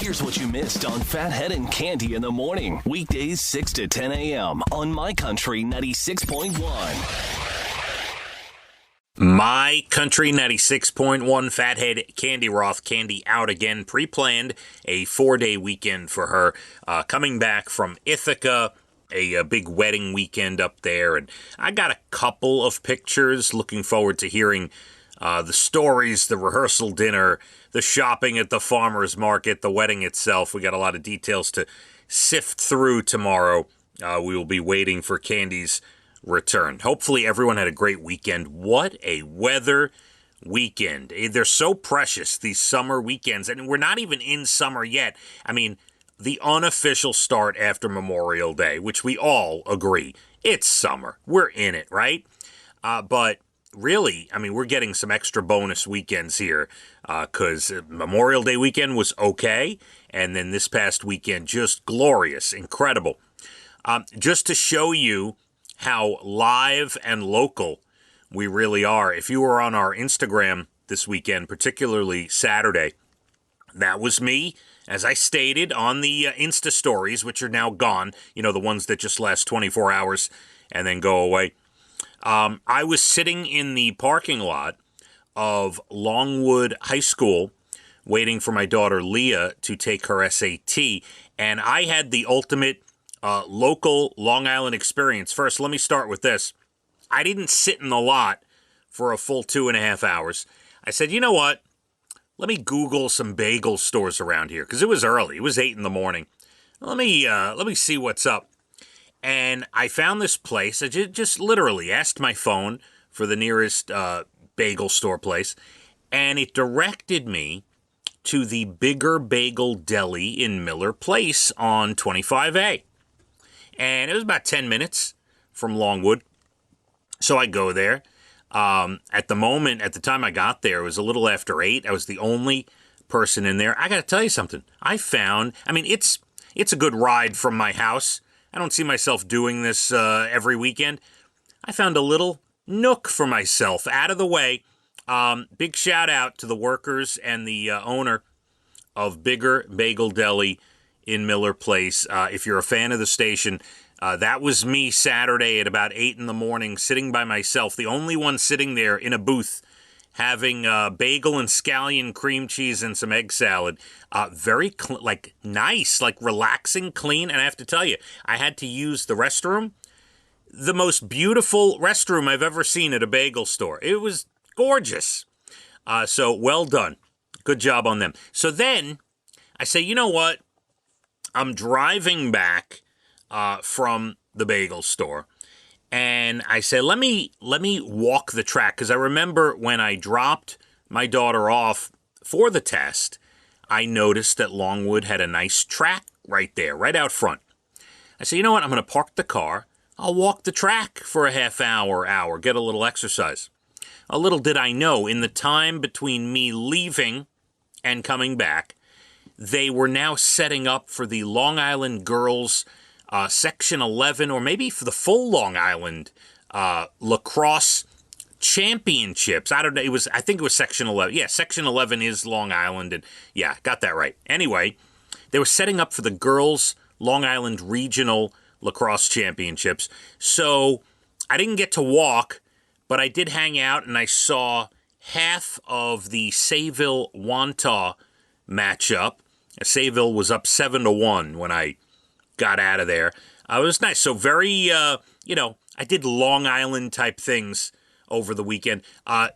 Here's what you missed on Phathead and Cande in the morning. Weekdays 6 to 10 a.m. on My Country 96.1. My Country 96.1, Phathead, Cande Roth, Cande out again, pre-planned a 4-day weekend for her, coming back from Ithaca, a big wedding weekend up there, and I got a couple of pictures, looking forward to hearing the stories, the rehearsal dinner, the shopping at the farmer's market, the wedding itself. We got a lot of details to sift through tomorrow. We will be waiting for Cande's return. Hopefully everyone had a great weekend. What a weather weekend. They're so precious, these summer weekends, and we're not even in summer yet. I mean, the unofficial start after Memorial Day, which we all agree, it's summer. We're in it, right? But really, I mean, we're getting some extra bonus weekends here because Memorial Day weekend was okay, and then this past weekend, just glorious, incredible. Just to show you how live and local we really are, if you were on our Instagram this weekend, particularly Saturday, that was me, as I stated, on the Insta stories, which are now gone, you know, the ones that just last 24 hours and then go away. I was sitting in the parking lot of Longwood High School waiting for my daughter Leah to take her SAT, and I had the ultimate local Long Island experience. First, let me start with this. I didn't sit in the lot for a full 2.5 hours. I said, you know what? Let me Google some bagel stores around here, because it was early. It was 8 in the morning. Let me see what's up. And I found this place. I just literally asked my phone for the nearest bagel store place, and it directed me to the Bigger Bagel Deli in Miller Place on 25A. And it was about 10 minutes from Longwood. So I go there. At the time I got there, it was a little after 8. I was the only person in there. I got to tell you something. It's a good ride from my house. I don't see myself doing this every weekend. I found a little nook for myself out of the way. Big shout out to the workers and the owner of Bigger Bagel Deli in Miller Place. If you're a fan of the station, that was me Saturday at about 8 in the morning, sitting by myself, the only one sitting there in a booth, having bagel and scallion cream cheese and some egg salad. Very nice, relaxing, clean. And I have to tell you, I had to use the restroom. The most beautiful restroom I've ever seen at a bagel store. It was gorgeous. So well done. Good job on them. So then I say, you know what? I'm driving back from the bagel store, and I said, let me walk the track, because I remember when I dropped my daughter off for the test, I noticed that Longwood had a nice track right there, right out front. I said, you know what, I'm going to park the car, I'll walk the track for a half hour, get a little exercise. A little did I know, in the time between me leaving and coming back, they were now setting up for the Long Island Girls Section 11, or maybe for the full Long Island lacrosse championships. I don't know. I think it was Section 11. Yeah, Section 11 is Long Island, and yeah, got that right. Anyway, they were setting up for the Girls Long Island Regional Lacrosse Championships. So I didn't get to walk, but I did hang out, and I saw half of the Sayville-Wantagh matchup. Sayville was up 7-1 when I got out of there. It was nice. So very, I did Long Island type things over the weekend.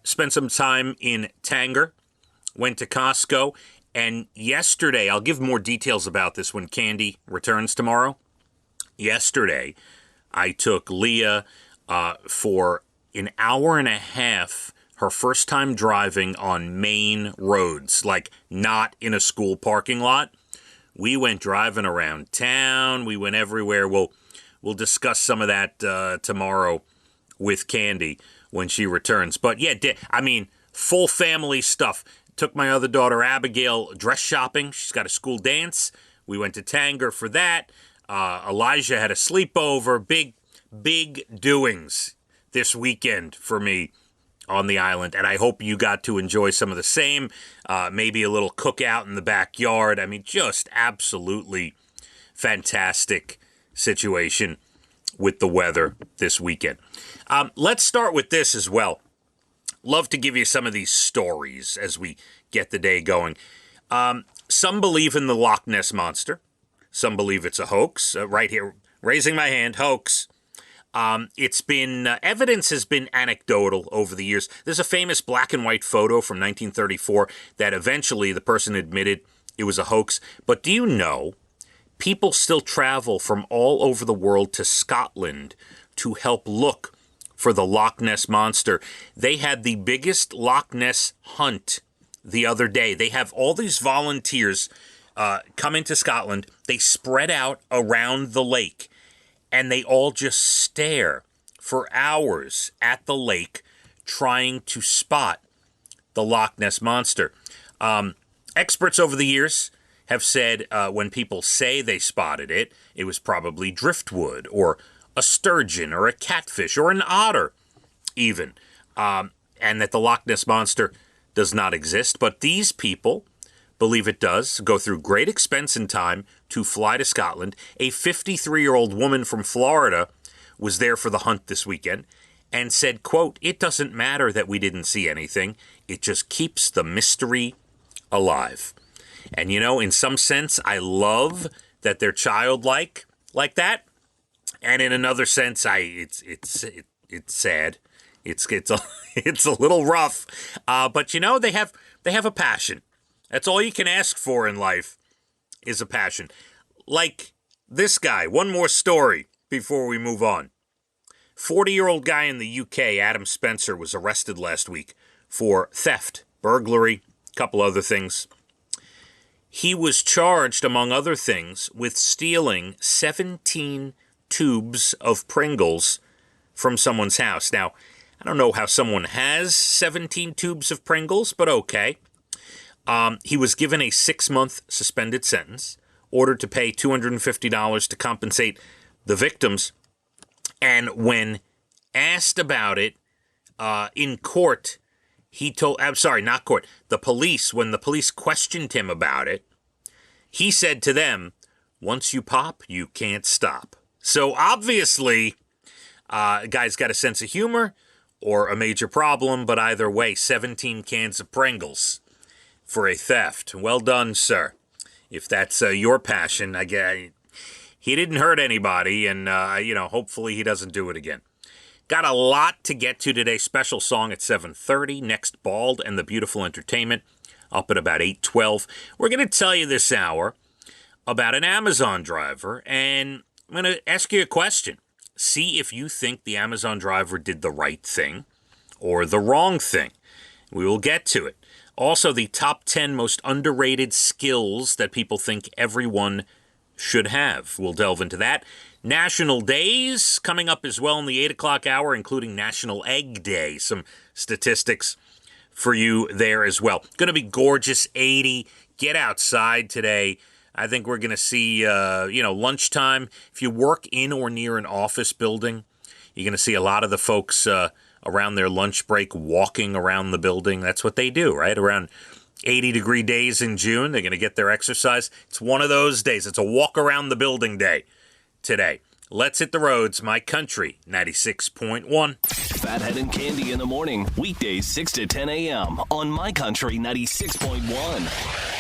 Spent some time in Tanger, went to Costco, and yesterday, I'll give more details about this when Cande returns tomorrow. Yesterday, I took Leah for an hour and a half, her first time driving on main roads, like not in a school parking lot. We went driving around town. We went everywhere. We'll discuss some of that tomorrow with Cande when she returns. But yeah, full family stuff. Took my other daughter Abigail dress shopping. She's got a school dance. We went to Tanger for that. Elijah had a sleepover. Big doings this weekend for me on the island, and I hope you got to enjoy some of the same, maybe a little cookout in the backyard. I mean, just absolutely fantastic situation with the weather this weekend. Let's start with this as well. Love to give you some of these stories as we get the day going. Some believe in the Loch Ness Monster. Some believe it's a hoax. Right here, raising my hand, hoax. It's been, evidence has been anecdotal over the years. There's a famous black and white photo from 1934 that eventually the person admitted it was a hoax. But do you know, people still travel from all over the world to Scotland to help look for the Loch Ness Monster. They had the biggest Loch Ness hunt the other day. They have all these volunteers come into Scotland. They spread out around the lake, and they all just stare for hours at the lake trying to spot the Loch Ness Monster. Experts over the years have said when people say they spotted it, it was probably driftwood or a sturgeon or a catfish or an otter even, and that the Loch Ness Monster does not exist. But these people believe it does, go through great expense and time to fly to Scotland. A 53-year-old woman from Florida was there for the hunt this weekend and said, quote, "It doesn't matter that we didn't see anything. It just keeps the mystery alive." And, you know, in some sense, I love that they're childlike like that. And in another sense, it's sad. It's a little rough. But, you know, they have a passion. That's all you can ask for in life is a passion. Like this guy. One more story before we move on. 40-year-old guy in the UK, Adam Spencer, was arrested last week for theft, burglary, a couple other things. He was charged, among other things, with stealing 17 tubes of Pringles from someone's house. Now, I don't know how someone has 17 tubes of Pringles, but okay. He was given a 6-month suspended sentence, ordered to pay $250 to compensate the victims, and when asked about it in court, the police, when the police questioned him about it, he said to them, "Once you pop, you can't stop." So obviously, guy's got a sense of humor or a major problem, but either way, 17 cans of Pringles for a theft. Well done, sir. If that's your passion, I guess he didn't hurt anybody, and hopefully he doesn't do it again. Got a lot to get to today. Special song at 7:30. Next, Bald and the Beautiful Entertainment up at about 8:12. We're going to tell you this hour about an Amazon driver, and I'm going to ask you a question. See if you think the Amazon driver did the right thing or the wrong thing. We will get to it. Also, the top 10 most underrated skills that people think everyone should have. We'll delve into that. National days coming up as well in the 8 o'clock hour, including National Egg Day. Some statistics for you there as well. Going to be gorgeous, 80. Get outside today. I think we're going to see, lunchtime. If you work in or near an office building, you're going to see a lot of the folks around their lunch break walking around the building. That's what they do, right? Around 80-degree days in June, they're going to get their exercise. It's one of those days. It's a walk around the building day today. Let's hit the roads. My Country 96.1. Phathead and Cande in the morning. Weekdays 6 to 10 a.m. on My Country 96.1.